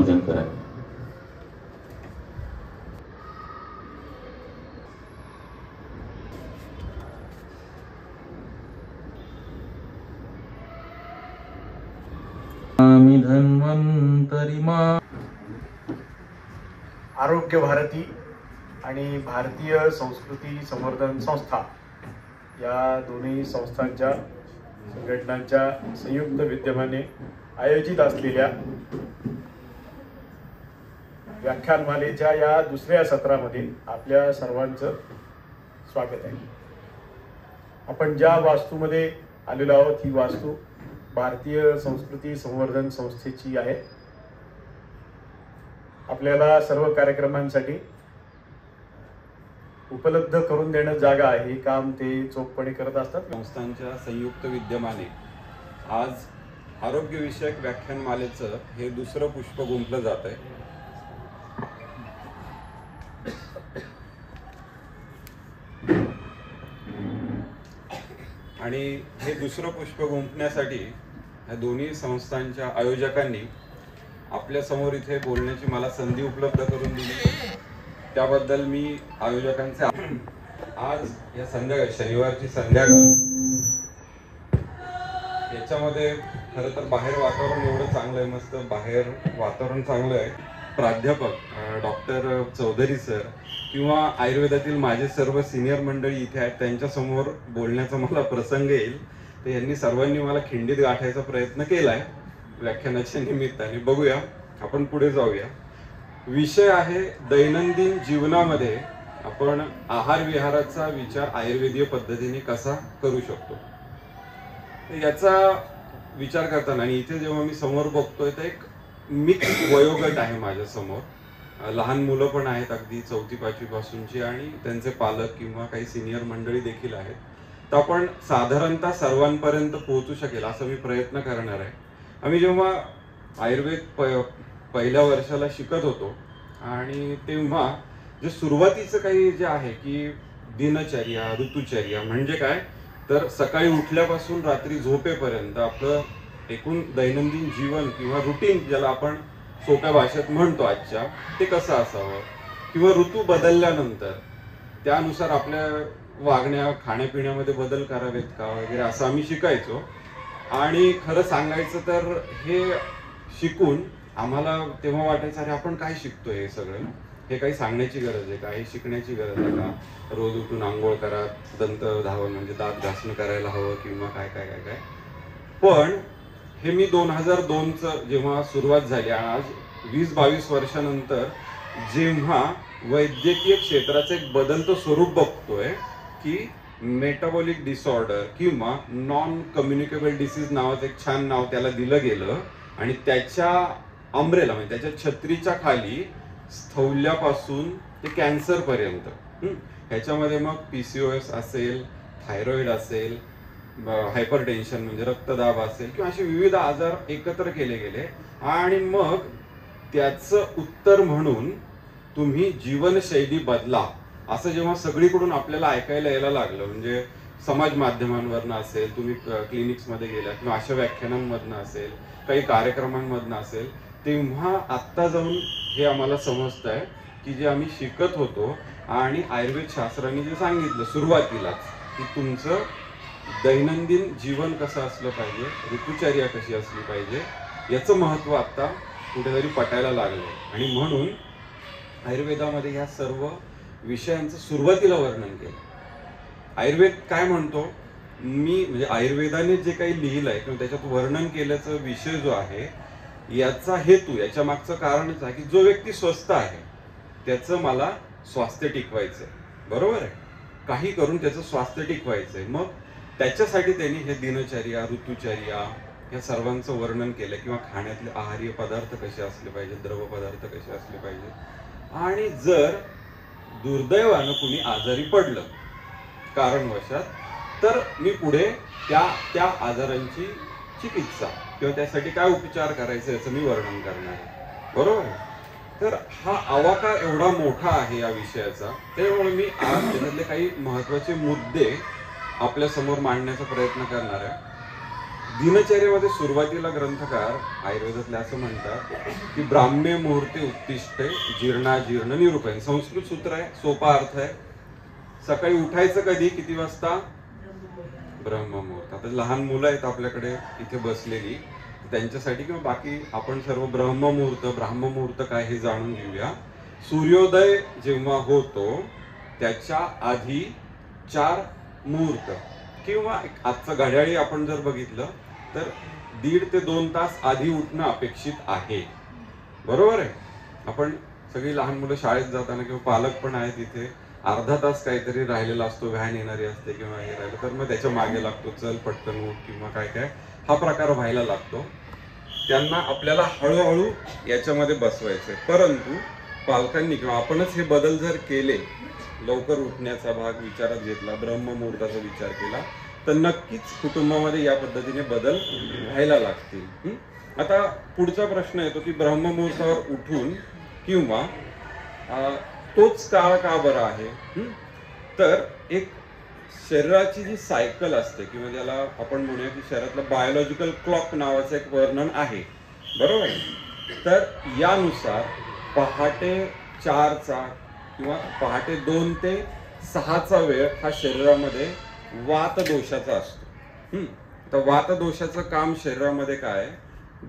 संबोधन करावे. आरोग्य भारती आणि भारतीय संस्कृती संवर्धन संस्था या दोन्ही संस्थांच्या संघटनांच्या संयुक्त विद्यमाने आयोजित असलेल्या व्याख्यानमालेच्या या दुसऱ्या सत्रामध्ये आपल्या सर्वांचं स्वागत आहे. आपण ज्या वास्तूमध्ये आलेलो आहोत ही वास्तू भारतीय संस्कृती संवर्धन संस्थेची आहे. आपल्याला सर्व कार्यक्रमांसाठी उपलब्ध करून देणं जागा आहे, हे काम ते चोखपणे करत असतात. संस्थांच्या संयुक्त विद्यमाने आज आरोग्यविषयक व्याख्यानमालेचं हे दुसरं पुष्प गुंफलं जात आहे. आणि हे दुसरं पुष्प गुंफण्यासाठी ह्या दोन्ही संस्थांच्या आयोजकांनी आपल्या समोर इथे बोलण्याची मला संधी उपलब्ध करून दिली. त्याबद्दल मी आयोजकांचे आज या संध्याकाळी शनिवारची संध्याकाळ याच्यामध्ये खरं तर बाहेर वातावरण एवढं चांगलं आहे, मस्त बाहेर वातावरण चांगलं आहे. प्राध्यापक डॉक्टर चौधरी सर किंवा आयुर्वेदातील माझे सर्व सिनियर मंडळी इथे आहेत, त्यांच्यासमोर बोलण्याचा मला प्रसंग येईल. तर यांनी सर्वांनी मला खिंडीत गाठायचा प्रयत्न केलाय व्याख्यानाच्या निमित्ताने. बघूया, आपण पुढे जाऊया. विषय आहे दैनंदिन जीवनामध्ये आपण आहार विहाराचा विचार आयुर्वेदीय पद्धतीने कसा करू शकतो. याचा विचार करताना आणि इथे जेव्हा मी समोर बघतोय तर एक मिक्स वयोगट आहे माझ्या समोर. लहान मुलं पण आहेत, अगदी 4वी-5वी पासूनची, आणि त्यांचे पालक किंवा काही सिनियर मंडळी देखील आहेत. तर आपण साधारणतः सर्वांपर्यंत पोहोचू शकेल असं मी प्रयत्न करणार आहे. आम्ही जेव्हा आयुर्वेद पहिल्या वर्षाला शिकत होतो आणि तेव्हा जे सुरुवातीचं काही जे आहे की दिनचर्या, ऋतुचर्या म्हणजे काय, तर सकाळी उठल्यापासून रात्री झोपेपर्यंत आपलं एकूण दैनंदिन जीवन किंवा रुटीन ज्याला आपण सोप्या भाषेत म्हणतो आजच्या, ते कसं असावं, किंवा ऋतू बदलल्यानंतर त्यानुसार आपल्या वागण्या खाण्यापिण्यामध्ये बदल करावेत का वगैरे असं आम्ही शिकायचो. आणि खरं सांगायचं तर हे शिकून आम्हाला तेव्हा वाटायचं अरे आपण काय शिकतोय, हे सगळं हे काही सांगण्याची गरज आहे का, हे शिकण्याची गरज आहे का, रोज उठून आंघोळ करा, दंत धावण म्हणजे दात घासणं करायला हवं किंवा काय काय काय काय. पण हे मी 2002चं जेव्हा सुरुवात झाली, आज 20-22 वर्षानंतर जेव्हा वैद्यकीय क्षेत्राचं एक बदलतं स्वरूप बघतोय की मेटाबॉलिक डिसऑर्डर किंवा नॉन कम्युनिकेबल डिसीज नावाचं एक छान नाव त्याला दिलं गेलं, आणि त्याच्या अम्ब्रेला म्हणजे त्याच्या छत्रीच्या खाली स्थौल्यापासून ते कॅन्सर पर्यंत, ह्याच्यामध्ये मग PCOS असेल, थायरॉइड असेल, हायपरटेन्शन म्हणजे रक्तदाब असेल, किंवा असे विविध आजार एकत्र केले गेले. आणि मग त्याचं उत्तर म्हणून तुम्ही जीवनशैली बदला असं जेव्हा सगळीकडून आपल्याला ऐकायला यायला लागलं, म्हणजे समाज माध्यमांवरनं असेल, तुम्ही क्लिनिक्समध्ये गेला किंवा अशा व्याख्यानांमधनं असेल, काही कार्यक्रमांमधनं असेल, तेव्हा आत्ता जाऊन हे आम्हाला समजत आहे की जे आम्ही शिकत होतो आणि आयुर्वेद शास्त्राने जे सांगितलं सुरुवातीलाच की तुमचं दैनंदिन जीवन कसं असलं पाहिजे, ऋतुचर्या कशी असली पाहिजे, याचं महत्त्व आता कुठेतरी पटायला लागलं. आणि म्हणून आयुर्वेदामध्ये ह्या सर्व विषयांचं सुरुवातीला वर्णन केलं. आयुर्वेद काय म्हणतो, मी म्हणजे आयुर्वेदाने जे काही लिहिलं आहे किंवा त्याच्यात वर्णन केल्याचा विषय जो आहे, याचा हेतू, याच्या मागचं कारणच आहे की जो व्यक्ती स्वस्थ आहे त्याचं मला स्वास्थ्य टिकवायचंय, बरोबर आहे, काही करून त्याचं स्वास्थ्य टिकवायचंय. मग त्याच्यासाठी त्यांनी हे दिनचर्या, ऋतुचर्या या सर्वांचं वर्णन केलं, किंवा खाण्यातले आहार्य पदार्थ कसे असले पाहिजे, द्रव पदार्थ कसे असले पाहिजे. आणि जर दुर्दैवानं कुणी आजारी पडलं कारणवशात, तर मी पुढे त्या आजारांची चिकित्सा किंवा त्यासाठी काय उपचार करायचे याचं मी वर्णन करणार आहे, बरोबर आहे. तर हा आवाका एवढा मोठा आहे या विषयाचा, त्यामुळे मी आज त्याच्यातले काही महत्वाचे मुद्दे आपल्या समोर मांडण्याचा प्रयत्न करणार आहे. दिनचर्येमध्ये सुरुवातीला ग्रंथकार आयुर्वेदातले असं म्हणतात की ब्राह्म्य मुहूर्ते उत्तिष्ठे जीर्णाजीर्ण निरूपण. संस्कृत सूत्र आहे, सोपा अर्थ आहे. सकाळी उठायचं कधी, किती वाजता? ब्रह्ममुहूर्त. आता लहान मुलं आहेत आपल्याकडे इथे बसलेली, त्यांच्यासाठी किंवा बाकी आपण सर्व ब्राह्ममुहूर्त काय हे जाणून घेऊया. सूर्योदय जेव्हा होतो त्याच्या आधी 4 मुहूर्त किंवा आजचं घड्याळी आपण जर बघितलं तर 1.5 ते 2 तास आधी उठणं अपेक्षित आहे. बरोबर आहे. आपण सगळी लहान मुलं शाळेत जाताना किंवा पालक पण आहेत इथे, अर्धा तास काहीतरी राहिलेला असतो, व्हॅन येणारी असते किंवा हे राहिलं तर मग त्याच्या मागे लागतो, चल पटकन उठ किंवा काय काय हा प्रकार व्हायला लागतो. त्यांना आपल्याला हळूहळू याच्यामध्ये बसवायचंय. परंतु पालकांनी किंवा आपणच हे बदल जर केले, लवकर उठण्याचा भाग विचारात घेतला, ब्रह्ममुहूर्ताचा विचार केला, तर नक्कीच कुटुंबामध्ये या पद्धतीने बदल व्हायला लागतील. आता पुढचा प्रश्न येतो की ब्रह्ममुहूर्तावर उठून किंवा तोच काळ का बरं आहे? तर एक शरीराची जी सायकल असते किंवा ज्याला आपण म्हणूया की शरीरातलं बायोलॉजिकल क्लॉक नावाचं एक वर्णन आहे. बरोबर आहे. तर यानुसार पहाटे 4चा किंवा पहाटे 2 ते 6चा वेळ हा शरीरामध्ये वात दोषाचा असतो. तर वात दोषाचं काम शरीरामध्ये काय?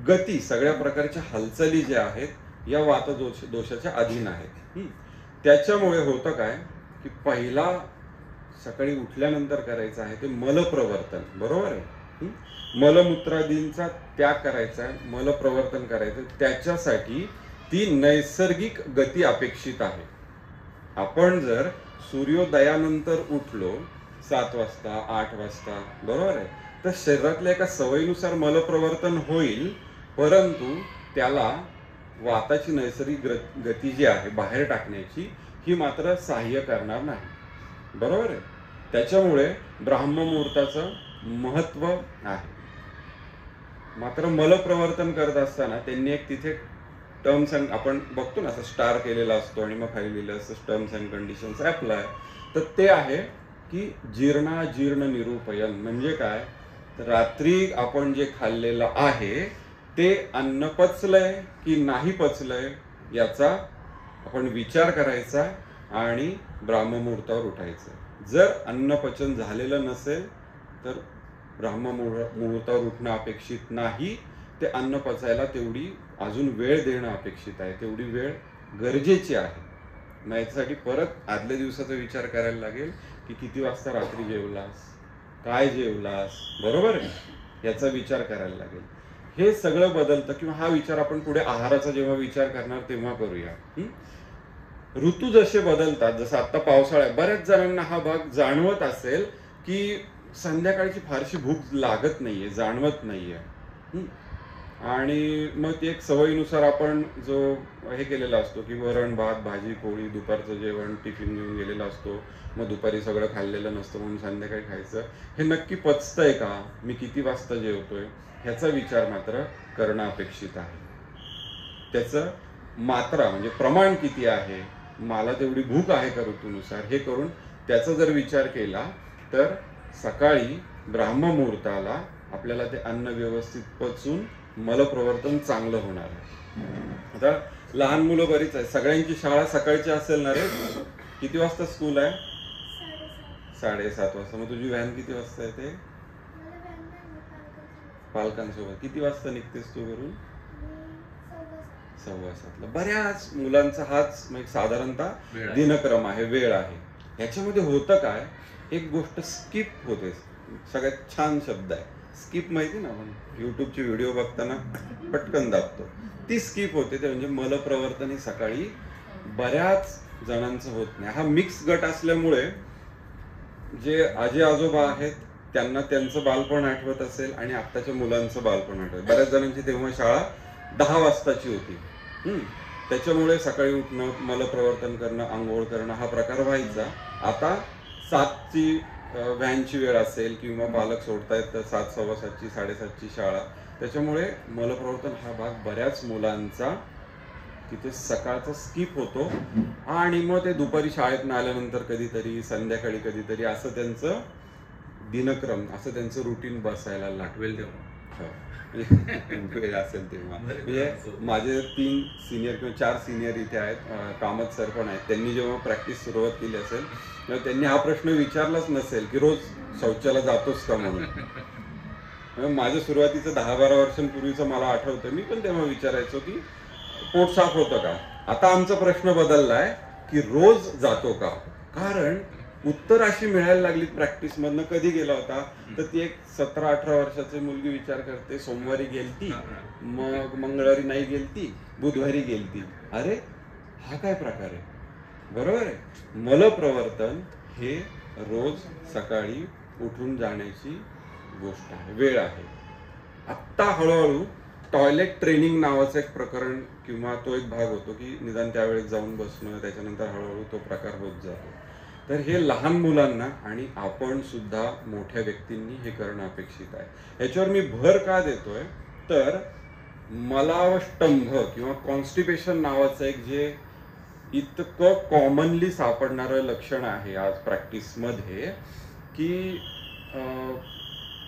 गती, सगळ्या प्रकारच्या हालचाली ज्या आहेत या वात दोषाच्या अधीन आहेत. त्याच्यामुळे होतं काय की पहिला सकाळी उठल्यानंतर करायचं आहे ते मलप्रवर्तन. बरोबर आहे. मलमूत्रादींचा त्याग करायचा आहे, मलप्रवर्तन करायचं. त्याच्यासाठी ती नैसर्गिक गती अपेक्षित आहे. आपण जर सूर्योदयानंतर उठलो 7 वाजता 8 वाजता, बरोबर आहे, तर शरीरातल्या एका सवयीनुसार मलप्रवर्तन होईल, परंतु त्याला वाताची नैसर्गिक गती जी आहे बाहेर टाकण्याची ही मात्र सहाय्य करणार नाही. बरोबर आहे. त्याच्यामुळे ब्राह्ममुहूर्ताचं महत्व आहे. मात्र मलप्रवर्तन करत असताना त्यांनी एक तिथे टर्म्स अँड, आपण बघतो ना असं स्टार केलेला असतो आणि मग खाली लिहिलं असं टर्म्स अँड कंडिशन्स अप्लाय, तर ते आहे की जीर्णाजीर्ण निरूपयन. म्हणजे काय? तर रात्री आपण जे खाल्लेलं आहे ते अन्न पचलंय की नाही पचलंय याचा आपण विचार करायचा आणि ब्राह्ममुहूर्तावर उठायचं. जर अन्न पचन झालेलं नसेल तर ब्राह्ममुहूर्तावर उठणं अपेक्षित नाही. ते अन्न पचायला तेवढी अजून वेळ देणं अपेक्षित आहे, तेवढी वेळ गरजेची आहे. मग याच्यासाठी परत आदल्या दिवसाचा विचार करायला लागेल की किती वाजता रात्री जेवलास, काय जेवलास, बरोबर आहे, याचा विचार करायला लागेल. हे सगळं बदलतं किंवा हा विचार आपण पुढे आहाराचा जेव्हा विचार करणार तेव्हा करूया. ऋतू जसे बदलतात, जसं आता पावसाळा, बऱ्याच जणांना हा भाग जाणवत असेल की संध्याकाळची फारशी भूक लागत नाहीये, जाणवत नाहीये. आणि मग ती एक सवयीनुसार आपण जो हे केलेला असतो की वरण भात भाजी पोळी दुपारचं जेवण टिफिन घेऊन गेलेला असतो, मग दुपारी सगळं खाल्लेलं नसतं म्हणून संध्याकाळी खायचं. हे नक्की पचतंय का? मी किती वाजता जेवतोय ह्याचा विचार मात्र करणं अपेक्षित आहे. त्याचं मात्रा म्हणजे प्रमाण किती आहे, मला तेवढी भूक आहे का ऋतूनुसार, हे करून त्याचा जर विचार केला तर सकाळी ब्राह्ममुहूर्ताला आपल्याला ते अन्न व्यवस्थित पचून मलप्रवर्तन चांगलं होणार आहे. आता लहान मुलं बरीच आहे, सगळ्यांची शाळा सकाळची असेल ना रे? किती वाजता स्कूल आहे? 7:30 वाजता. मग तुझी व्हॅन किती वाजता येते? पालकांसोबत. किती वाजता निघतेस तू घरून? 7:15. बऱ्याच मुलांचा हाच एक साधारणतः दिनक्रम आहे, वेळ आहे. ह्याच्यामध्ये होतं काय, एक गोष्ट स्किप होते. सगळ्यात छान शब्द आहे स्किप, माहिती ना, आपण युट्यूबचे व्हिडिओ बघताना पटकन दाबतो, ती स्किप होते. ते म्हणजे मलप्रवर्तन हे सकाळी बऱ्याच जणांचं होत नाही. हा मिक्स गट असल्यामुळे जे आजी आजोबा आहेत त्यांना त्यांचं बालपण आठवत असेल आणि आत्ताच्या मुलांचं बालपण आठवत. बऱ्याच जणांची तेव्हा शाळा 10 वाजताची होती. त्याच्यामुळे सकाळी उठणं, मलप्रवर्तन करणं, आंघोळ करणं हा प्रकार व्हायचा. आता 7ची व्हॅनची वेळ असेल किंवा पालक सोडतायत तर 7, 7:15, 7:30ची शाळा, त्याच्यामुळे मलप्रवर्तन हा भाग बऱ्याच मुलांचा तिथे सकाळचा स्किप होतो. आणि मग ते दुपारी शाळेतून आल्यानंतर कधीतरी, संध्याकाळी कधीतरी, असं त्यांचं दिनक्रम, असं त्यांचं रुटीन बसायला लागवेल तेव्हा. वेळ असेल तेव्हा. म्हणजे माझे 3 सिनियर किंवा 4 सिनियर इथे आहेत, कामत सर पण आहेत. त्यांनी जेव्हा प्रॅक्टिस सुरुवात केली असेल तेव्हा त्यांनी हा प्रश्न विचारलाच नसेल की रोज शौचाला जातोस का म्हणून. माझ्या सुरुवातीचं 10-12 वर्षांपूर्वीचं मला आठवतं, मी पण तेव्हा विचारायचो की पोट साफ होतं का. आता आमचा प्रश्न बदललाय की रोज जातो का. कारण उत्तर अशी मिळायला लागली प्रॅक्टिस मधनं. कधी गेला होता तर ती एक 17-18 वर्षाची मुलगी विचार करते, सोमवारी गेलती, मग मंगळवारी नाही गेलती, बुधवारी गेलती. अरे हा काय प्रकार आहे. बरोबर आहे. मलप्रवर्तन हे रोज सकाळी उठून जाण्याची गोष्ट आहे, वेळ आहे. आत्ता हळूहळू टॉयलेट ट्रेनिंग नावाचं एक प्रकरण किंवा तो एक भाग होतो की निदान त्यावेळेस जाऊन बसणं, त्याच्यानंतर हळूहळू तो प्रकार होत जातो. तर हे लहान मुलांना आणि आपण सुद्धा मोठ्या व्यक्तींनी हे करणं अपेक्षित आहे. याच्यावर मी भर का देतोय तर मलावष्टंभ किंवा कॉन्स्टिपेशन नावाचं एक जे इतकं कॉमनली सापडणारं लक्षण आहे आज प्रॅक्टिसमध्ये की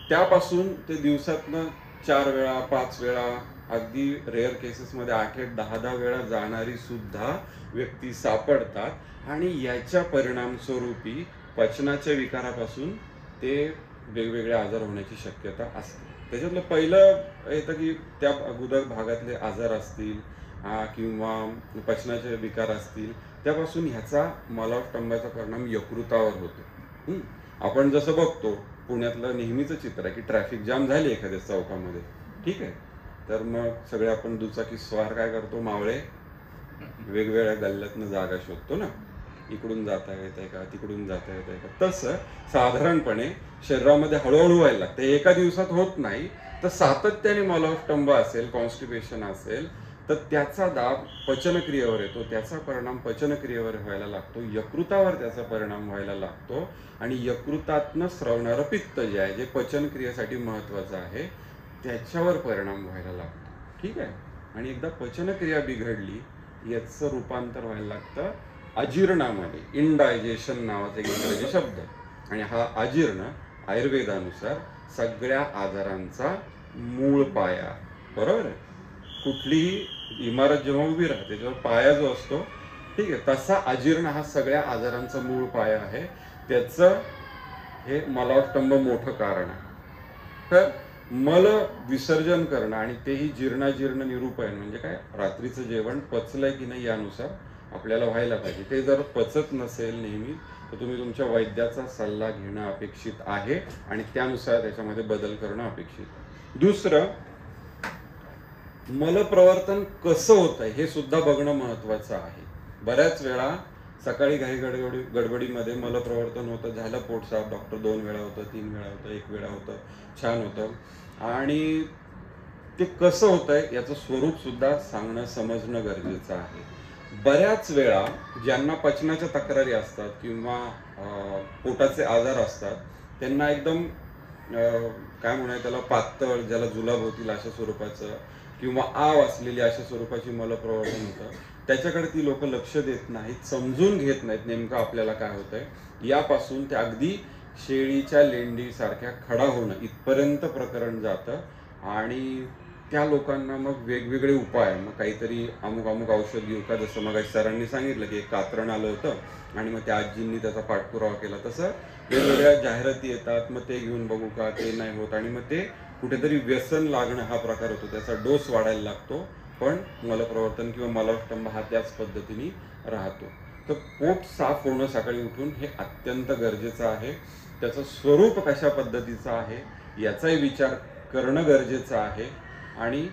त्यापासून ते दिवसातनं 4 वेळा 5 वेळा, अगदी रेअर केसेसमध्ये 8-8, 10-10 वेळा जाणारी सुद्धा व्यक्ती सापडतात. आणि याच्या परिणाम स्वरूपी पचनाच्या विकारापासून ते वेगवेगळे आजार होण्याची शक्यता असते. त्याच्यातलं पहिलं येतं की त्या अगोदर भागातले आजार असतील किंवा पचनाचे विकार असतील, त्यापासून ह्याचा मलावष्टंभाचा परिणाम यकृतावर होतो. आपण जसं बघतो पुण्यातलं नेहमीचं चित्र आहे की ट्रॅफिक जाम झाली एखाद्या चौकामध्ये, ठीक आहे, तर मग सगळे आपण दुचाकी स्वार काय करतो, मावळे वेगवेगळ्या गल्ल्यातनं जागा शोधतो ना, इकडून जाता येत आहे का, तिकडून जाता येत आहे का. तसं साधारणपणे शरीरामध्ये हळूहळू व्हायला लागतं. एका दिवसात होत नाही, तर सातत्याने मलावष्टंभ असेल, कॉन्स्टिपेशन असेल, तर त्याचा दाब पचनक्रियेवर येतो, त्याचा परिणाम पचनक्रियेवर व्हायला लागतो, यकृतावर त्याचा परिणाम व्हायला लागतो आणि यकृतातनं स्रवणारं पित्त जे आहे, जे पचनक्रियेसाठी महत्वाचं आहे, त्याच्यावर परिणाम व्हायला लागतो. ठीक आहे. आणि एकदा पचनक्रिया बिघडली, याचं रूपांतर व्हायला लागतं अजीर्णामध्ये. इनडायजेशन नावाचा एक इंग्रजी शब्द. आणि हा अजीर्ण आयुर्वेदानुसार सगळ्या आजारांचा मूळ पाया. बरोबर आहे. कुठलीही इमारत जेव्हा उभी राहते त्याच्यावर पाया जो असतो, ठीक आहे, तसा अजीर्ण हा सगळ्या आजारांचा मूळ पाया आहे. त्याचं हे मलावष्टंभ मोठं कारण आहे. तर मल विसर्जन करणं आणि तेही जीर्णाजीर्ण निरूपण म्हणजे काय, रात्रीचं जेवण पचलंय की नाही यानुसार आपल्याला व्हायला पाहिजे. ते जर पचत नसेल नेहमी, तर तुम्ही तुमच्या वैद्याचा सल्ला घेणं अपेक्षित आहे आणि त्यानुसार त्याच्यामध्ये बदल करणं अपेक्षित आहे. दुसरं, मलप्रवर्तन कसं होत आहे हे सुद्धा बघणं महत्वाचं आहे. बऱ्याच वेळा सकाळी घाई गडबडीमध्ये मलप्रवर्तन होतं, झालं पोट साफ, डॉक्टर 2 वेळा होतं, 3 वेळा होतं, 1 वेळा होतं, छान होतं. आणि ते कसं होतंय याचं स्वरूप सुद्धा सांगणं समजणं गरजेचं आहे. बऱ्याच वेळा ज्यांना पचनाच्या तक्रारी असतात किंवा पोटाचे आजार असतात, त्यांना एकदम काय म्हणाय त्याला पातळ, ज्याला जुलाब होतील अशा स्वरूपाचं किंवा आव असलेली अशा स्वरूपाची मलप्रवर्तन होतं. त्याच्याकडे ती लोक लक्ष देत नाहीत, समजून घेत नाहीत नेमकं आपल्याला काय होतंय. यापासून ते अगदी शेळीच्या लेंडी सारख्या खडा होणं इथपर्यंत प्रकरण जातं. आणि त्या लोकांना मग वेगवेगळे उपाय, मग काहीतरी अमुक अमुक औषध घेऊ का, जसं मग सरांनी सांगितलं की एक कात्रण आलं होतं आणि मग त्या आजींनी त्याचा पाठपुरावा केला, तसं वेगवेगळ्या जाहिराती येतात, मग ते घेऊन बघू का, ते नाही होत, आणि मग ते कुठेतरी व्यसन लागणं हा प्रकार होतो, त्याचा डोस वाढायला लागतो. पण मलप्रवर्तन किंवा मलावष्टंभ हा त्याच पद्धतीने राहतो. तर पोट साफ होणं सकाळी उठून हे अत्यंत गरजेचं आहे. त्याचं स्वरूप कशा पद्धतीचं आहे याचाही विचार करणं गरजेचं आहे. आणि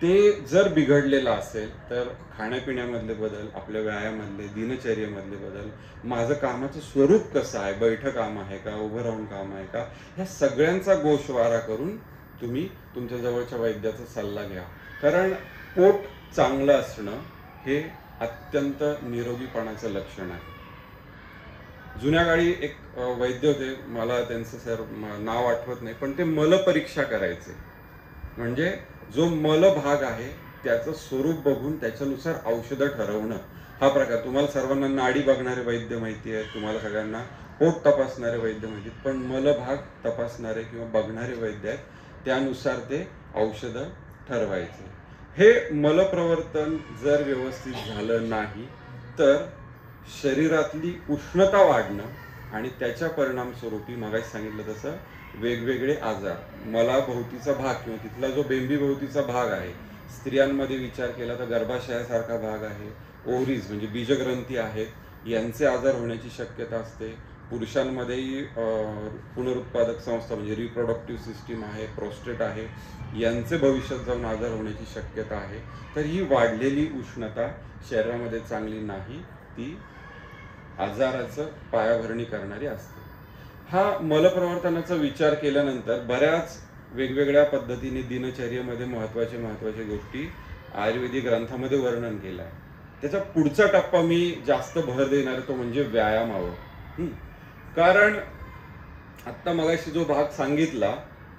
ते जर बिघडलेलं असेल तर खाण्यापिण्यामधले बदल, आपल्या व्यायामामधले, दिनचर्येमधले बदल, माझं कामाचं स्वरूप कसं आहे, बैठं काम आहे का, उभं राहून काम आहे का, ह्या सगळ्यांचा गोषवारा करून तुम्ही तुमच्या जवळच्या वैद्याचा सल्ला घ्या. कारण पोट चांगलं असणं हे अत्यंत निरोगीपणाचं लक्षण आहे. जुन्या काळी एक वैद्य होते, मला त्यांचं सर नाव आठवत नाही, पण ते मलपरीक्षा करायचे. म्हणजे जो मल भाग आहे त्याचं स्वरूप बघून त्याच्यानुसार औषधं ठरवणं हा प्रकार. तुम्हाला सर्वांना नाडी बघणारे वैद्य माहिती आहे, तुम्हाला सगळ्यांना पोट तपासणारे वैद्य माहिती आहेत, पण मलभाग तपासणारे किंवा बघणारे वैद्य आहेत त्यानुसार ते औषधं ठरवायचे. हे मलप्रवर्तन जर व्यवस्थित झालं नाही तर शरीरातली उष्णता वाढणं आणि त्याच्या परिणामस्वरूपी मगाशी सांगितलं तसं वेगवेगळे आजार, मलाभोवतीचा भाग किंवा तिथला जो बेंबीभोवतीचा भाग आहे, स्त्रियांमध्ये विचार केला तर गर्भाशयासारखा भाग आहे, ओव्हरीज म्हणजे बीजग्रंथी आहेत, यांचे आजार होण्याची शक्यता असते. पुरुषांमध्येही पुनरुत्पादक संस्था म्हणजे रिप्रोडक्टिव्ह सिस्टीम आहे, प्रोस्टेट आहे, यांचे भविष्यात जाऊन आजार होण्याची शक्यता आहे. तर ही वाढलेली उष्णता शरीरामध्ये चांगली नाही, ती आजाराचं पायाभरणी करणारी असते. हा मलप्रवर्तनाचा विचार केल्यानंतर बऱ्याच वेगवेगळ्या पद्धतीने दिनचर्येमध्ये महत्वाच्या गोष्टी आयुर्वेदिक ग्रंथामध्ये वर्णन केलं आहे. त्याचा पुढचा टप्पा मी जास्त भर देणार तो म्हणजे व्यायामावर. कारण आत्ता मगाशी जो भाग सांगितला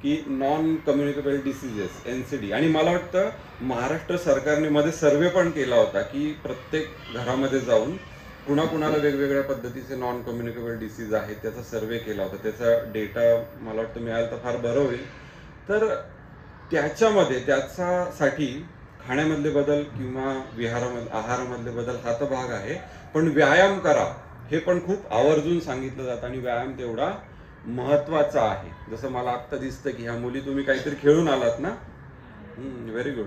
की नॉन कम्युनिकेबल डिसीजेस NCD, आणि मला वाटतं महाराष्ट्र सरकारने मध्ये सर्वे पण केला होता की प्रत्येक घरामध्ये जाऊन कुणाकुणाला वेगवेगळ्या पद्धतीचे नॉन कम्युनिकेबल डिसीज आहेत त्याचा सर्वे केला होता. त्याचा डेटा मला वाटतं मिळाला तर फार बरं होईल. तर त्याच्यासाठी खाण्यामधले बदल किंवा आहारामधले बदल हा तर भाग आहे, पण व्यायाम करा हे पण खूप आवर्जून सांगितलं जातं आणि व्यायाम तेवढा महत्वाचा आहे. जसं मला आत्ता दिसतं की ह्या मुली तुम्ही काहीतरी खेळून आलात ना, व्हेरी गुड.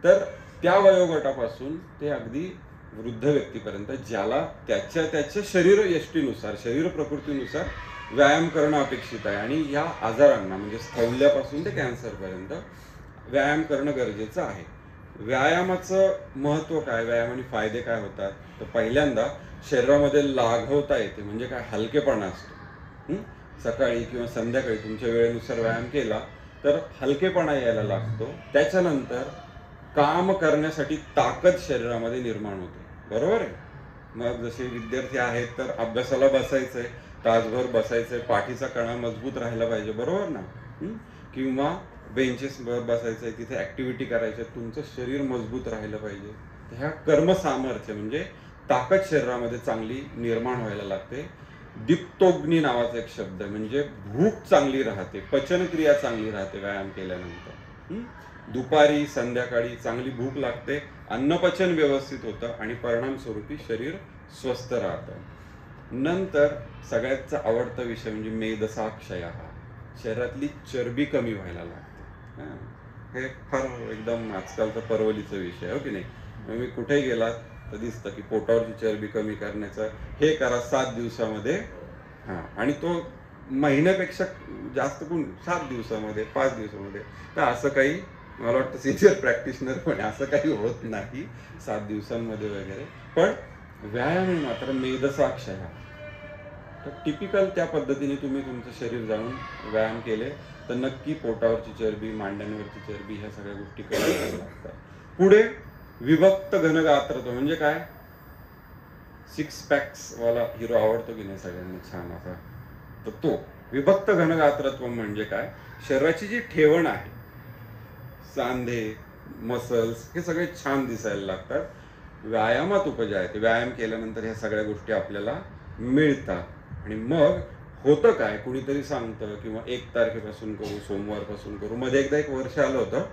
तर त्या वयोगटापासून ते अगदी वृद्ध व्यक्तीपर्यंत ज्याला त्याच्या शरीर यष्टीनुसार, शरीर प्रकृतीनुसार व्यायाम करणं अपेक्षित आहे. आणि या आजारांना म्हणजे स्थौल्यापासून ते कॅन्सरपर्यंत व्यायाम करणं गरजेचं आहे. व्यायामाचं महत्व काय, व्यायामाने फायदे काय होतात, तर पहिल्यांदा शरीरामध्ये लाघवता येते. म्हणजे काय, हलकेपणा असतो. सकाळी किंवा संध्याकाळी तुमच्या वेळेनुसार व्यायाम केला तर हलकेपणा यायला लागतो. त्याच्यानंतर काम करण्यासाठी ताकद शरीरामध्ये निर्माण होते. बरोबर आहे. मग जसे विद्यार्थी आहेत तर अभ्यासाला बसायचंय, तासभर बसायचंय, पाठीचा कणा मजबूत राहायला पाहिजे, बरोबर ना. किंवा बेंचेसवर बसायचंय, तिथे ऍक्टिव्हिटी करायची, तुमचं शरीर मजबूत राहिलं पाहिजे. ह्या कर्मसामर्थ्य म्हणजे ताकद शरीरामध्ये चांगली निर्माण व्हायला लागते. दीप्तोग्नी नावाचा एक शब्द म्हणजे भूक चांगली राहते, पचनक्रिया चांगली राहते व्यायाम केल्यानंतर. दुपारी संध्याकाळी चांगली भूक लागते, अन्नपचन व्यवस्थित होतं आणि परिणामस्वरूपी शरीर स्वस्थ राहतं. नंतर सगळ्याचा आवडता विषय म्हणजे मेदसाक्षय, शरीरातली चरबी कमी व्हायला लागते. हे फार एकदम आजकालचा परवलीचा विषय, हो की नाही. मी कुठे गेलात तर दिसतं की पोटावरची चरबी कमी करण्याचं हे करा 7 दिवसामध्ये. आणि तो महिन्यापेक्षा जास्त कोण 7 दिवसामध्ये 5 दिवसामध्ये. तर असं काही मला वाटतं सिनियर प्रॅक्टिशनर पण असं काही होत नाही 7 दिवसांमध्ये वगैरे. पण व्यायाम मात्र मेदसाक्षय. तर टिपिकल त्या पद्धतीने तुम्ही तुमचं शरीर जाऊन व्यायाम केले तर नक्की पोटावरची चरबी, मांड्यांवरची चरबी ह्या सगळ्या गोष्टी करायला लागतात. पुढे विभक्त घनगात्रत्व म्हणजे काय, 6 पॅक्स वाला हिरो आवडतो की नाही सगळ्यांना छान असा, तर तो विभक्त घनगात्रत्व म्हणजे काय, शरीराची जी ठेवण आहे, सांधे, मसल्स हे सगळे छान दिसायला लागतात. व्यायामात उपजा आहे, व्यायाम केल्यानंतर ह्या सगळ्या गोष्टी आपल्याला मिळतात. आणि मग होतं काय, कुणीतरी सांगतं किंवा 1 तारखेपासून करू, सोमवारपासून करू. मध्ये एकदा एक वर्ष आलं होतं,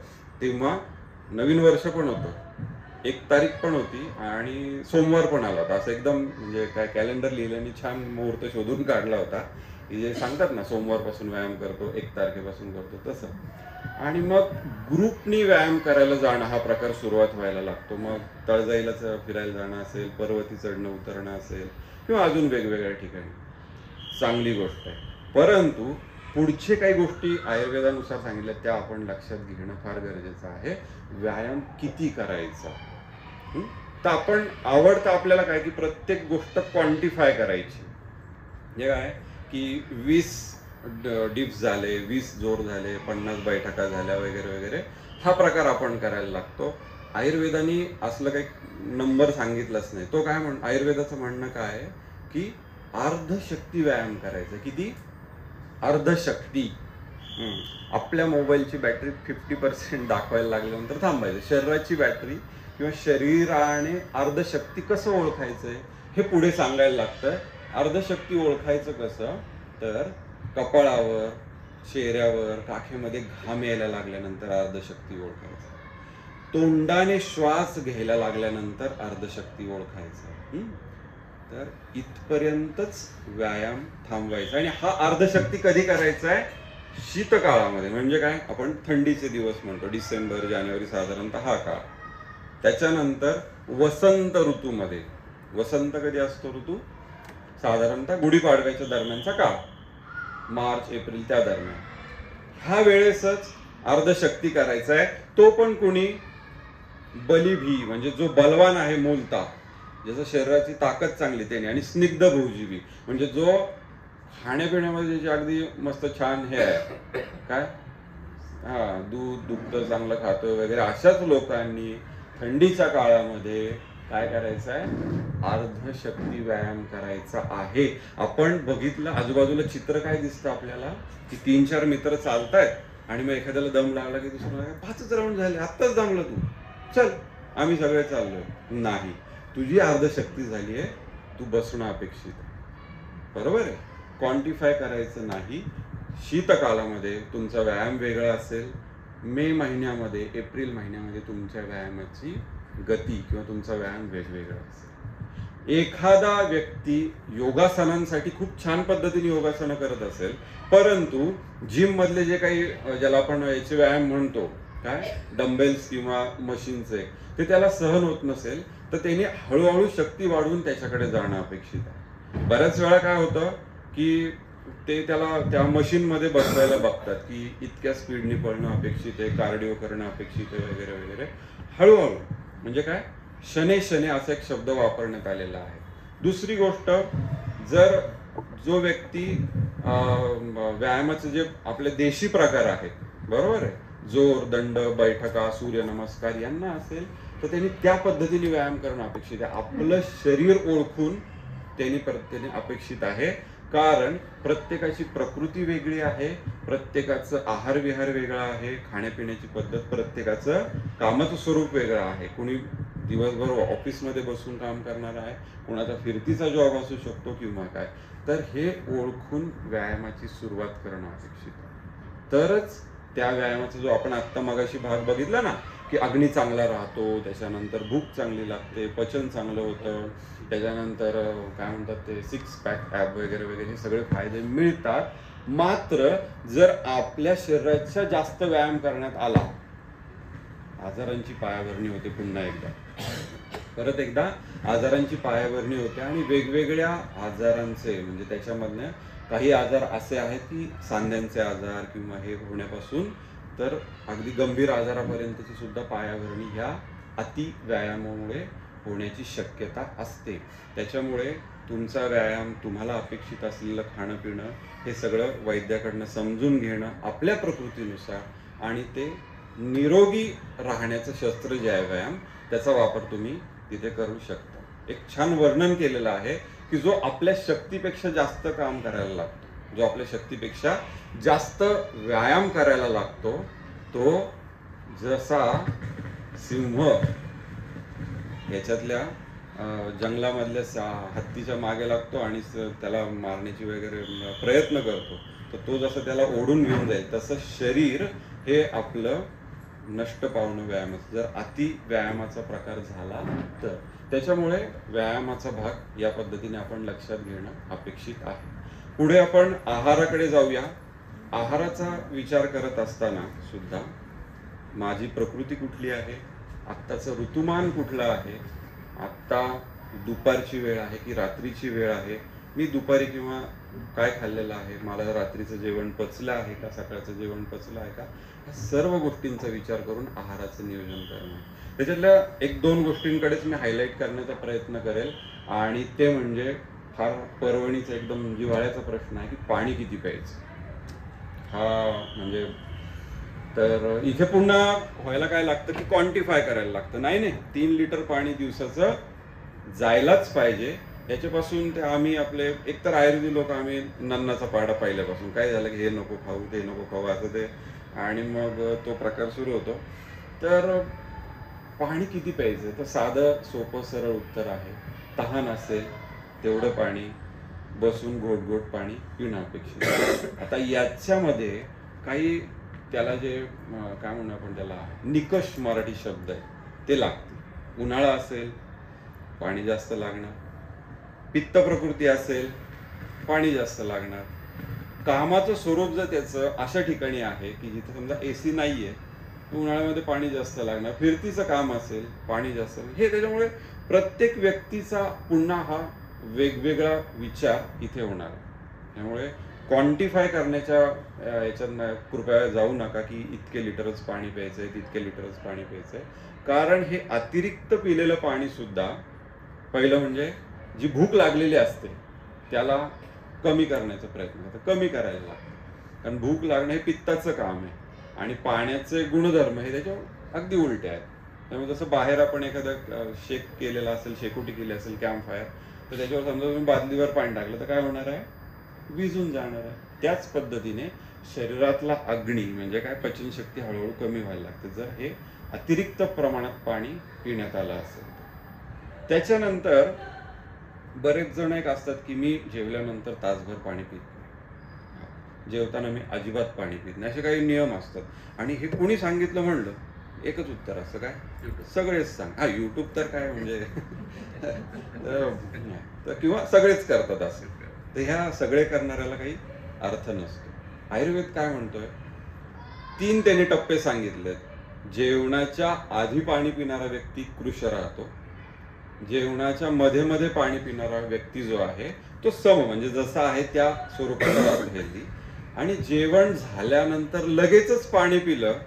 तेव्हा नवीन वर्ष पण होतं, 1 तारीख पण होती आणि सोमवार पण आला होता. असं एकदम म्हणजे काय कॅलेंडर लिहिल्याने छान मुहूर्त शोधून काढला होता की जे सांगतात ना सोमवारपासून व्यायाम करतो, 1 तारखेपासून करतो तसं. आणि मग ग्रुपनी व्यायाम करायला जाणं हा प्रकार सुरुवात व्हायला लागतो. मग तळजाईलाच फिरायला जाणं असेल, पर्वती चढणं उतरणं असेल किंवा अजून वेगवेगळ्या ठिकाणी, चांगली गोष्ट आहे. परंतु पुढचे काही गोष्टी आयुर्वेदानुसार सांगितल्या त्या आपण लक्षात घेणं फार गरजेचं आहे. व्यायाम किती करायचा, तर आपण आवडतं आपल्याला काय की प्रत्येक गोष्ट क्वांटिफाय करायची. म्हणजे काय की 20 डिप्स झाले, 20 जोर झाले, 50 बैठका झाल्या वगैरे वगैरे, हा प्रकार आपण करायला लागतो. आयुर्वेदाने असलं काही नंबर सांगितलंच नाही. तो काय आयुर्वेदाचं म्हणणं काय आहे की अर्धशक्ती व्यायाम करायचा. किती, अर्धशक्ती. आपल्या मोबाईलची बॅटरी 50% दाखवायला लागल्यानंतर थांबायचं. शरीराची बॅटरी किंवा शरीराने अर्धशक्ती कसं ओळखायचंय हे पुढे सांगायला लागतं. अर्धशक्ती ओळखायचं कसं, तर कपाळावर चेहऱ्यावर काखेमध्ये घाम यायला लागल्यानंतर अर्धशक्ती ओळखायचं. तोंडाने श्वास घ्यायला लागल्यानंतर अर्धशक्ती ओळखायचं. तर इथपर्यंतच व्यायाम थांबवायचा. आणि हा अर्धशक्ती कधी करायचा आहे? शीतकाळामध्ये. म्हणजे काय? आपण थंडीचे दिवस म्हणतो, डिसेंबर जानेवारी साधारणतः हा काळ. त्याच्यानंतर वसंत ऋतूमध्ये. वसंत कधी असतो ऋतू? साधारणतः गुढीपाडव्याच्या दरम्यानचा काळ, मार्च एप्रिल त्या दरम्यान. ह्या वेळेसच अर्धशक्ती करायचा आहे. तो पण कुणी? बलिभी, म्हणजे जो बलवान आहे मूलतः, ज्याचं शरीराची ताकद चांगली त्याने, आणि स्निग्ध भोजीवी, म्हणजे जो खाण्यापिण्यामध्ये जे अगदी मस्त छान हे आहे, काय दूध दुग्ध चांगलं खातो वगैरे, अशाच लोकांनी थंडीच्या काळामध्ये काय करायचं आहे? अर्धशक्ती व्यायाम करायचा आहे. आपण बघितलं आजूबाजूला चित्र काय दिसतं आपल्याला, की 3-4 मित्र चालतायत आणि मग एखाद्याला दम लागला की दुसरं 5च राऊंड झाले, आत्ताच दमला तू, चल आम्ही सगळे चाललोय. नाही, तुझी अर्धशक्ती झाली आहे, तू बसणं अपेक्षित आहे. बरोबर आहे? क्वांटिफाय करायचं नाही. शीतकालामध्ये तुमचा व्यायाम वेगळा असेल, मे महिन्यामध्ये एप्रिल महिन्यामध्ये तुमच्या व्यायामाची गती किंवा तुमचा व्यायाम वेगवेगळा असेल. एखादा व्यक्ती योगासनांसाठी खूप छान पद्धतीने योगासनं करत असेल, परंतु जिम मधले जे काही, ज्याला आपण याचे व्यायाम म्हणतो, काय डंबेल्स किंवा मशीनचे, ते त्याला सहन होत नसेल, तर त्याने हळूहळू शक्ती वाढवून त्याच्याकडे जाणं अपेक्षित आहे. बऱ्याच वेळा काय होतं की ते त्याला त्या मशीनमध्ये बसवायला बघतात की इतक्या स्पीडने पळणं अपेक्षित आहे, कार्डिओ करणं अपेक्षित आहे वगैरे वगैरे. हळूहळू म्हणजे काय? शने शने असा एक शब्द वापरण्यात आलेला आहे. दुसरी गोष्ट, जर जो व्यक्ती व्यायामाचे जे आपले देशी प्रकार आहेत, बरोबर आहे, जोर, दंड, बैठका, सूर्यनमस्कार यांना असेल, तर त्यांनी त्या पद्धतीने व्यायाम करणं अपेक्षित आहे. आपलं शरीर ओळखून त्यांनी अपेक्षित आहे. कारण प्रत्येकाची प्रकृती वेगळी आहे, प्रत्येकाचं आहार विहार वेगळा आहे, खाण्यापिण्याची पद्धत, प्रत्येकाचं कामाचं स्वरूप वेगळं आहे. कुणी दिवसभर ऑफिसमध्ये बसून काम करणार आहे, कुणाचा फिरतीचा जॉब असू शकतो किंवा काय. तर हे ओळखून व्यायामाची सुरुवात करणं अपेक्षित आहे. तरच त्या व्यायामाचा जो आपण आत्ता मगाशी भाग बघितला ना, की अग्नी चांगला राहतो, त्याच्यानंतर भूक चांगली लागते, पचन चांगलं होतं, त्याच्यानंतर काय म्हणतात ते 6 पॅक ॲप वगैरे वगैरे, हे सगळे फायदे मिळतात. मात्र जर आपल्या शरीराच्या जास्त व्यायाम करण्यात आला, आजारांची पायाभरणी होते. पुन्हा एकदा परत एकदा आजारांची पायाभरणी होते. आणि वेगवेगळ्या आजारांचे, म्हणजे त्याच्यामधल्या काही आजार असे आहेत की सांध्यांचे आजार किंवा हे होण्यापासून तर अगदी गंभीर आजारापर्यंतची सुद्धा पायाभरणी ह्या अति व्यायामामुळे होण्याची शक्यता असते. त्याच्यामुळे तुमचा व्यायाम, तुम्हाला अपेक्षित असलेलं खाणं पिणं, हे सगळं वैद्याकडनं समजून घेणं आपल्या प्रकृतीनुसार, आणि ते निरोगी राहण्याचं शस्त्र जे आहे व्यायाम, त्याचा वापर तुम्ही तिथे करू शकता. एक छान वर्णन केलेलं आहे की जो आपल्या शक्तीपेक्षा जास्त काम करायला लागतो, जो आपल्या शक्तीपेक्षा जास्त व्यायाम करायला लागतो, तो जसा सिंह याच्यातल्या जंगलामधल्या हत्तीच्या मागे लागतो आणि त्याला मारण्याची वगैरे प्रयत्न करतो, तर तो जसं त्याला ओढून घेऊन जाईल, तसं शरीर हे आपलं नष्ट पावणं व्यायाम. जर अति व्यायामाचा प्रकार झाला तर त्याच्यामुळे व्यायामाचा भाग या पद्धतीने आपण लक्षात घेणं अपेक्षित आहे. पुढे आपण आहाराकडे जाऊया. आहाराचा विचार करत असताना सुद्धा माझी प्रकृती कुठली आहे, आत्ताचं ऋतुमान कुठलं आहे, आत्ता दुपारची वेळ आहे की रात्रीची वेळ आहे, मी दुपारी किंवा काय खाल्लेलं आहे, मला रात्रीचं जेवण पचलं आहे का, सकाळचं जेवण पचलं आहे का, या सर्व गोष्टींचा विचार करून आहाराचं नियोजन करणं. त्याच्यातल्या 1-2 गोष्टींकडेच मी हायलाईट करण्याचा प्रयत्न करेल. आणि ते म्हणजे फार पर्वणीचा एकदम जिव्हाळ्याचा प्रश्न आहे की पाणी किती प्यायचं. हा म्हणजे तर इथे पुन्हा व्हायला काय लागतं की क्वांटिफाय करायला लागतं. नाही 3 लिटर पाणी दिवसाचं जायलाच पाहिजे. याच्यापासून ते आम्ही आपले एकतर आयुर्वेदिक लोक, आम्ही नन्नाचा पाडा पाहिल्यापासून काय झालं की हे नको खाऊ ते नको खाऊ असं ते, आणि मग तो प्रकार सुरू होतो. तर पाणी किती प्यायचं, तर साधं सोपं सरळ उत्तर आहे, तहान असेल तेवढं पाणी, बसून घोट घोट पाणी पिणं अपेक्षित आहे. आता याच्यामध्ये काही त्याला जे काय म्हणू आपण त्याला निकष मराठी शब्द आहे ते लागते. उन्हाळा असेल पाणी जास्त लागणार, पित्त प्रकृती असेल पाणी जास्त लागणार, कामाचं स्वरूप जर त्याचं अशा ठिकाणी आहे की जिथे समजा AC नाहीये, उन्हाळ्यामध्ये पाणी जास्त लागणार, फिरतीचं काम असेल पाणी जास्त, हे त्याच्यामुळे प्रत्येक व्यक्तीचा पुन्हा हा वेगवेगळा विचार इथे होणार. त्यामुळे क्वांटिफाय करण्याच्या याच्यात कृपया जाऊ नका की इतके लिटरच पाणी प्यायचंय, तितके लिटरच पाणी प्यायचंय. कारण हे अतिरिक्त पिलेलं पाणी सुद्धा पहिलं म्हणजे जी भूक लागलेली असते त्याला कमी करण्याचा प्रयत्न करतं, कमी करायला लागतं. कारण भूक लागणं हे पित्ताचं काम आहे आणि पाण्याचे गुणधर्म हे त्याच्यावर अगदी उलटे आहेत. त्यामुळे जसं बाहेर आपण एखादं शेक केलेला असेल, शेकोटी केली असेल कॅम्प फायर, तर त्याच्यावर समजा तुम्ही बादलीवर पाणी टाकलं तर काय होणार आहे, विझून जाणार आहे. त्याच पद्धतीने शरीरातला अग्नी म्हणजे काय, पचनशक्ती हळूहळू कमी व्हायला लागते जर हे अतिरिक्त प्रमाणात पाणी पिण्यात आलं असेल. त्याच्यानंतर बरेच जण एक असतात की मी जेवल्यानंतर तासभर पाणी पित नाही, जेवताना मी अजिबात पाणी पित नाही, असे काही नियम असतात. आणि हे कुणी सांगितलं म्हणलं एकच उत्तर असतं, काय सगळेच सांग. हा युट्यूब तर काय म्हणजे तर किंवा सगळेच करतात असं, तर ह्या सगळे करणाऱ्याला काही अर्थ नसतो. आयुर्वेद काय म्हणतोय, 3 त्याने टप्पे सांगितलेत. जेवणाच्या आधी पाणी पिणारा व्यक्ती कृश राहतो, जेवणाच्या मध्ये मध्ये पाणी पिणारा व्यक्ती जो आहे तो सम म्हणजे जसा आहे त्या स्वरूपाचा राहतो हेल्दी, आणि जेवण झाल्यानंतर लगेचच पाणी पिलं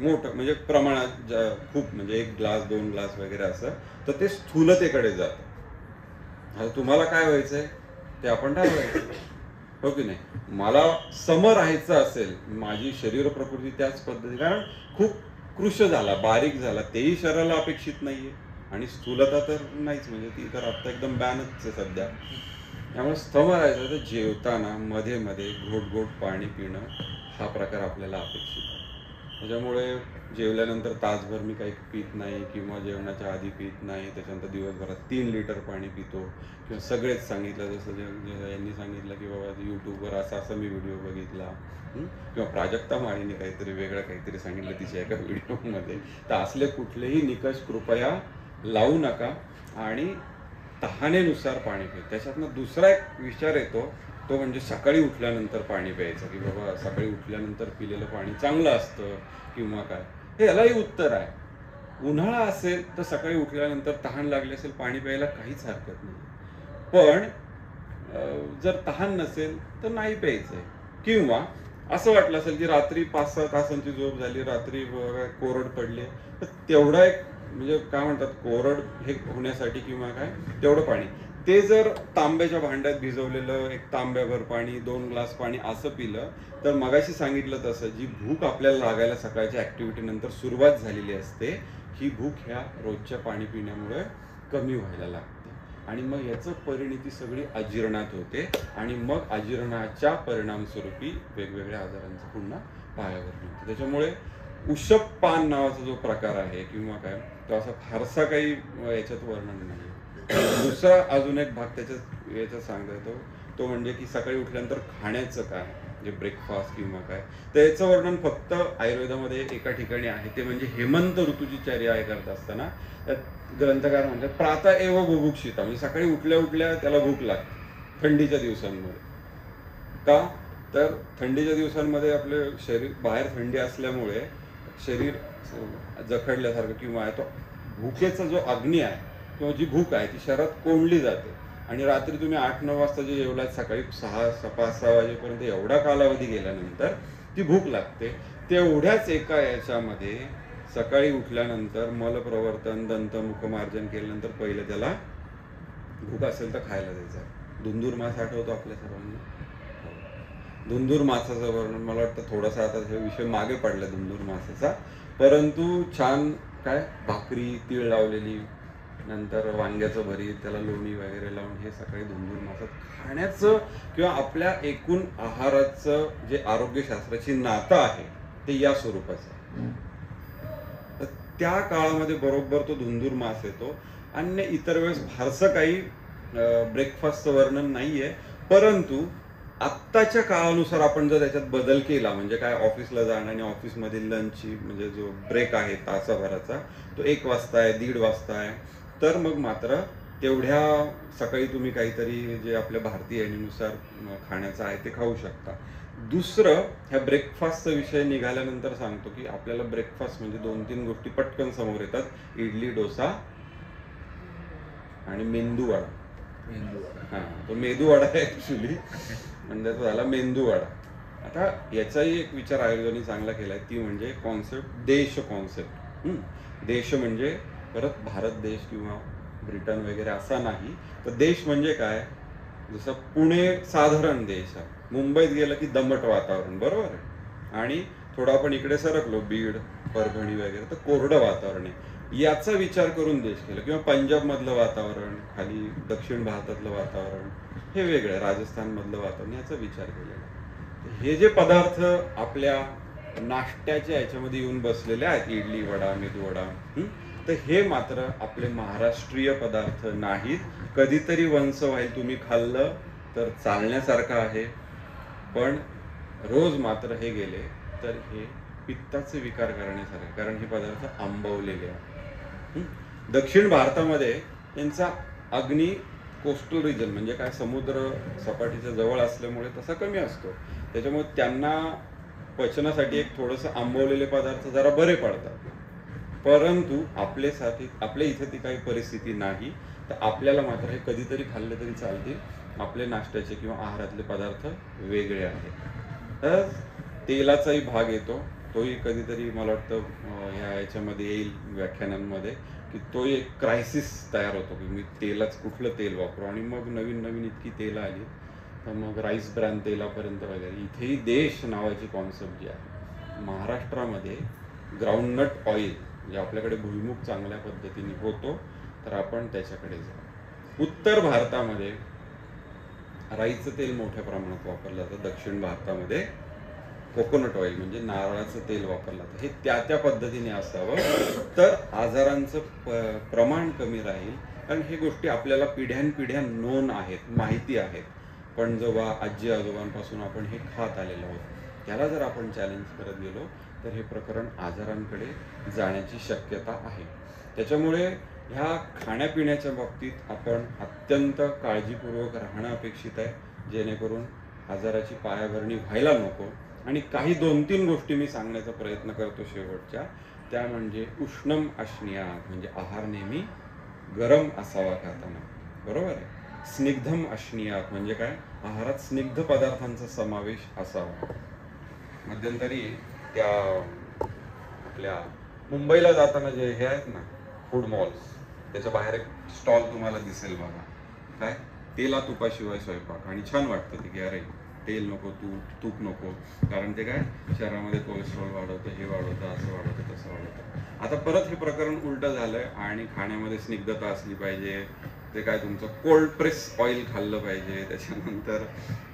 मोठं म्हणजे प्रमाणात खूप म्हणजे 1 ग्लास 2 ग्लास वगैरे असं, तर ते स्थूलतेकडे जातं. आता तुम्हाला काय व्हायचंय ते आपण ठरवायचं, हो की नाही. मला सम राहायचं असेल, माझी शरीर प्रकृती त्याच पद्धती, कारण खूप कृश झाला, बारीक झाला, तेही शरीराला अपेक्षित नाहीये, आणि स्थूलता तर नाहीच, म्हणजे ती तर आता एकदम बॅनच आहे सध्या. त्यामुळे स्तम राहायचं तर जेवताना मध्ये मध्ये घोट घोट पाणी पिणं हा प्रकार आपल्याला अपेक्षित आहे. त्याच्यामुळे जेवल्यानंतर तासभर मी काही पित नाही किंवा जेवणाच्या आधी पित नाही, त्याच्यानंतर दिवसभरात 3 लिटर पाणी पितो, किंवा सगळेच सांगितलं जसं यांनी सांगितलं की बाबा यूट्यूबवर असा मी व्हिडिओ बघितला, किंवा प्राजक्ता माळीने काहीतरी वेगळं काहीतरी सांगितलं तिच्या एका व्हिडिओमध्ये. तर असले कुठलेही निकष कृपया लावू नका आणि तहानेनुसार पाणी पिऊ. त्याच्यातनं दुसरा एक विचार येतो तो म्हणजे सकाळी उठल्यानंतर पाणी प्यायचं, की बाबा सकाळी उठल्यानंतर पिलेलं पाणी चांगलं असतं किंवा काय, हे यालाही उत्तर आहे. उन्हाळा असेल तर सकाळी उठल्यानंतर तहान लागली असेल पाणी प्यायला काहीच हरकत नाही, पण जर तहान नसेल तर नाही प्यायचंय. किंवा असं वाटलं असेल की रात्री 5-6 तासांची झोप झाली, रात्री कोरड पडले, तर तेवढा एक म्हणजे काय म्हणतात कोरड हे होण्यासाठी किंवा काय तेवढं पाणी, ते जर तांब्याच्या भांड्यात भिजवलेलं 1 तांब्याभर पाणी 2 ग्लास पाणी असं पिलं तर मगाशी सांगितलं तसं जी भूक आपल्याला लागायला सकाळच्या ऍक्टिव्हिटी नंतर सुरुवात झालेली असते, ही भूक ह्या रोजच्या पाणी पिण्यामुळे कमी व्हायला लागते, आणि मग याचं परिणिती सगळी अजीर्णात होते, आणि मग अजीर्णाच्या परिणाम स्वरूपी वेगवेगळ्या आजारांचं पुन्हा पायावर मिळतं. त्याच्यामुळे उषपान नावाचा जो प्रकार आहे किंवा काय, तो असा फारसा काही याच्यात वर्णन नाही. दुसरा अजून एक भाग याच्यात सांगता येतो, तो म्हणजे की सकाळी उठल्यानंतर खाण्याचं काय, म्हणजे ब्रेकफास्ट किंवा काय, तर याचं वर्णन फक्त आयुर्वेदामध्ये एका ठिकाणी आहे, ते म्हणजे हेमंत ऋतूची चर्या करत असताना ग्रंथकार म्हणतात प्रातः एव बुभुक्षिता, म्हणजे सकाळी उठल्या उठल्या त्याला भूक लागते थंडीच्या दिवसांमध्ये. का तर थंडीच्या दिवसांमध्ये आपले शरीर बाहेर थंडी असल्यामुळे शरीर जखडल्यासारखं किंवा तो भूकेचा जो अग्नी आहे किंवा जी भूक आहे ती शरीरात कोंडली जाते, आणि रात्री तुम्ही 8-9 वाजता जे जेवलात सकाळी 5-6 वाजेपर्यंत एवढा कालावधी गेल्यानंतर ती भूक लागते. तेवढ्याच एका याच्यामध्ये सकाळी उठल्यानंतर मलप्रवर्तन दंतमुखमार्जन केल्यानंतर पहिले त्याला भूक असेल तर खायला द्यायचं. धुंदूर मास आठवतो आपल्या सर्वांना, धुंदूर मासाचं वर्णन मला वाटतं थोडासा आता हे विषय मागे पडला धुंदूर मासाचा, परंतु छान काय भाकरी तीळ लावलेली, नंतर वांग्याचं भरीत, त्याला लोणी वगैरे लावून हे सकाळी धुंदूर मासात खाण्याचं किंवा आपल्या एकूण आहाराचं जे आरोग्यशास्त्राची नातं आहे ते या स्वरूपाचं. त्या काळामध्ये बरोबर तो धुंदूर मास येतो, अन्य इतर वेळेस फारसं काही ब्रेकफास्टचं वर्णन नाहीये, परंतु आत्ताच्या काळानुसार आपण जर त्याच्यात बदल केला, म्हणजे काय, ऑफिसला जाणं आणि ऑफिसमधील लंचची म्हणजे जो ब्रेक आहे तासाभराचा तो 1 वाजता आहे, 1:30 वाजता आहे, तर मग मात्र तेवढ्या सकाळी तुम्ही काहीतरी जे आपल्या भारतीय नुसार खाण्याचं आहे ते खाऊ शकता. दुसरं, ह्या ब्रेकफास्टचा विषय निघाल्यानंतर सांगतो की आपल्याला ब्रेकफास्ट म्हणजे 2-3 गोष्टी पटकन समोर येतात: इडली, डोसा आणि मेंदूवडा. हा, तो मेदूवडा आहे ऍक्च्युली, म्हणजे तो झाला मेंदूवडा. आता याचाही एक विचार आयोगाने चांगला केलाय, ती म्हणजे कॉन्सेप्ट, देश कॉन्सेप्ट. देश म्हणजे परत भारत देश किंवा ब्रिटन वगैरे असा नाही, तर देश म्हणजे काय, जसं पुणे साधारण देश आहे, मुंबईत गेलं की दमट वातावरण, बरोबर आहे, आणि थोडं आपण इकडे सरकलो बीड, परभणी वगैरे, तर कोरडं वातावरण आहे. याचा विचार करून देश केला. किंवा पंजाब मधलं वातावरण, खाली दक्षिण भारतातलं वातावरण हे वेगळं, राजस्थान मधलं वातावरण, याचा विचार केलेला. हे जे पदार्थ आपल्या नाश्त्याच्या याच्यामध्ये येऊन बसलेले आहेत, इडली वडा, मेदू वडा, तर हे मात्र आपले महाराष्ट्रीय पदार्थ नाहीत. कधीतरी वंस व्हाईल तुम्ही खाल्लं तर चालण्यासारखं आहे, पण रोज मात्र हे गेले तर हे पित्ताचे विकार करण्यासारखे, कारण हे पदार्थ आंबवलेले आहेत. दक्षिण भारतामध्ये यांचा अग्नी कोस्टल रिजन म्हणजे काय, समुद्र सपाटीच्या जवळ असल्यामुळे तसा कमी असतो, त्याच्यामुळे त्यांना पचनासाठी एक थोडंसं आंबवलेले पदार्थ जरा बरे पडतात. परंतु आपल्या इथे ती काही परिस्थिती नाही, तर आपल्याला मात्र हे कधीतरी खाल्ले तरी चालतील. आपले नाश्त्याचे किंवा आहारातले पदार्थ वेगळे आहेत. तर तेलाचाही भाग येतो, तोही कधीतरी मला वाटतं ह्या याच्यामध्ये येईल व्याख्यानांमध्ये, की तो एक क्रायसिस तयार होतो की मी कुठलं तेल वापरू, आणि मग नवीन इतकी तेल आली, तर मग राईस ब्रॅन तेलापर्यंत वगैरे. इथेही देश नावाची कॉन्सेप्ट जी आहे, महाराष्ट्रामध्ये ग्राउंडनट ऑइल, म्हणजे आपल्याकडे भुईमुग चांगल्या पद्धतीने होतो, तर आपण त्याच्याकडे जाऊ. उत्तर भारतामध्ये राईचं तेल मोठ्या प्रमाणात वापरलं जातं, दक्षिण भारतामध्ये कोकोनट ऑइल म्हणजे नारळाचं तेल वापरलं जातं. हे त्या पद्धतीने असावं, तर आजारांचं प्रमाण कमी राहील. कारण हे गोष्टी आपल्याला पिढ्यानपिढ्या नोन आहेत, माहिती आहेत, पण जेव्हा आजी आजोबांपासून आपण हे खात आलेलो आहोत, त्याला जर आपण चॅलेंज करत गेलो तर हे प्रकरण आजारांकडे जाण्याची शक्यता आहे. त्याच्यामुळे ह्या खाण्यापिण्याच्या बाबतीत आपण अत्यंत काळजीपूर्वक राहणं अपेक्षित आहे, जेणेकरून आजाराची पायाभरणी व्हायला नको. आणि काही 2-3 गोष्टी मी सांगण्याचा प्रयत्न करतो शेवटच्या, त्या म्हणजे उष्णम अश्नियात, म्हणजे आहार नेहमी गरम असावा खाताना, बरोबर आहे. स्निग्धम अश्नियात म्हणजे काय, आहारात स्निग्ध पदार्थांचा समावेश असावा. मध्यंतरी त्या आपल्या मुंबईला जाताना जे हे आहेत ना फूड मॉल्स, त्याच्या बाहेर एक स्टॉल तुम्हाला दिसेल बघा, काय, तेला तुपाशिवाय स्वयंपाक, आणि छान वाटतं ते की अरे तेल नको, तूप नको, कारण ते काय शरीरामध्ये कोलेस्ट्रॉल वाढवतं, हे वाढवतं, असं वाढवतं, तसं वाढवतं. आता परत हे प्रकरण उलटं झालंय, आणि खाण्यामध्ये स्निग्धता असली पाहिजे, ते काय तुमचं कोल्ड प्रेस ऑइल खाल्लं पाहिजे, त्याच्यानंतर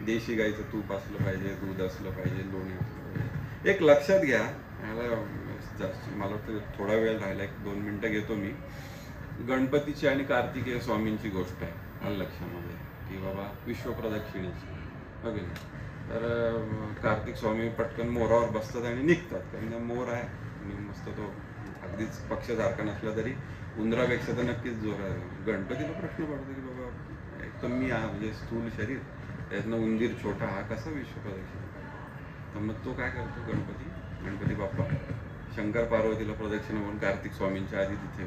देशी गाईचं तूप असलं पाहिजे, दूध असलं पाहिजे, लोणी असलं पाहिजे. एक लक्षात घ्या, मला वाटतं थोडा वेळ राहिला, 1-2 मिनिटं घेतो मी. गणपतीची आणि कार्तिकेय स्वामींची गोष्ट आहे, आलं लक्षामध्ये, की बाबा विश्वप्रदक्षिणेची बघे ना, तर कार्तिक स्वामी पटकन मोरावर बसतात आणि निघतात, कारण मोर आहे आणि मस्त तो अगदीच पक्षासारखा नसला तरी उंदरापेक्षा तर नक्कीच जोर आहे. गणपतीला प्रश्न पडतो की बाबा एक तर मी म्हणजे स्थूल शरीर, त्यातनं उंदीर छोटा, हा कसा विश्वप्रदक्षिणा करतो. तर मग तो काय करतो, गणपती बाप्पा शंकर पार्वतीला प्रदक्षिणा म्हणून कार्तिक स्वामींच्या आधी तिथे.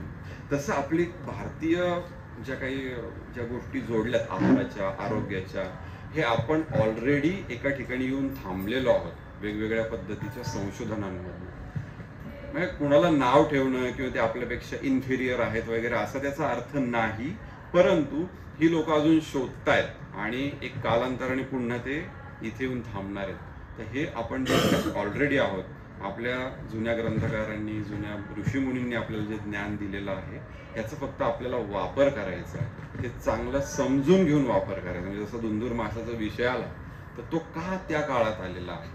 तसं आपली भारतीय ज्या गोष्टी जोडल्यात आहाराच्या, आरोग्याच्या, हे आपण ऑलरेडी एका ठिकाणी येऊन थांबलेलो आहोत वेगवेगळ्या पद्धतीच्या संशोधनांमधून. म्हणजे कुणाला नाव ठेवणं किंवा ते आपल्यापेक्षा इन्फेरियर आहेत वगैरे असा त्याचा अर्थ नाही, परंतु ही लोक अजून शोधतायत आणि एक कालांतराने पुन्हा ते इथे येऊन थांबणार आहेत. तर हे आपण जे ऑलरेडी आहोत, आपल्या जुन्या ग्रंथकारांनी, जुन्या ऋषीमुनींनी आपल्याला जे ज्ञान दिलेलं आहे, याचा फक्त आपल्याला वापर करायचा आहे. ते चांगलं समजून घेऊन वापर करायचा. म्हणजे जसं धुंदूर मासाचा विषय आला, तर तो का त्या काळात आलेला आहे,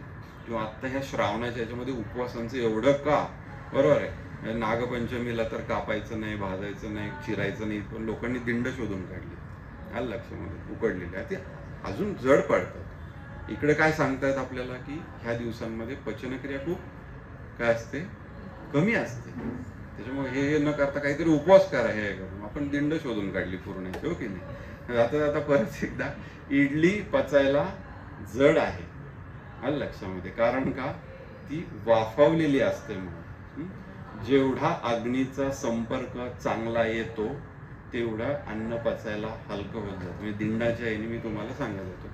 किंवा आता ह्या श्रावणाच्या याच्यामध्ये उपवासांचं एवढं का, बरोबर आहे. नागपंचमीला तर कापायचं नाही, भाजायचं नाही, चिरायचं नाही, पण लोकांनी दिंड शोधून काढली. आलं लक्षामध्ये, उकडलेले ते अजून जड पडतात. इकडे काय सांगतायत आपल्याला की ह्या दिवसांमध्ये पचनक्रिया खूप काय असते, कमी असते. त्याच्यामुळे हे न करता काहीतरी उपवास करा. हे करून आपण दिंड शोधून काढली पूर्णाची, हो की नाही. आता परत एकदा, इडली पचायला जड आहे, आलं लक्षामध्ये, कारण का ती वाफवलेली असते म्हणून. जेवढा अग्नीचा संपर्क चांगला येतो तेवढं अन्न पचायला हलकं होत जातं. म्हणजे दिंडाच्या याने मी तुम्हाला सांगत होतो.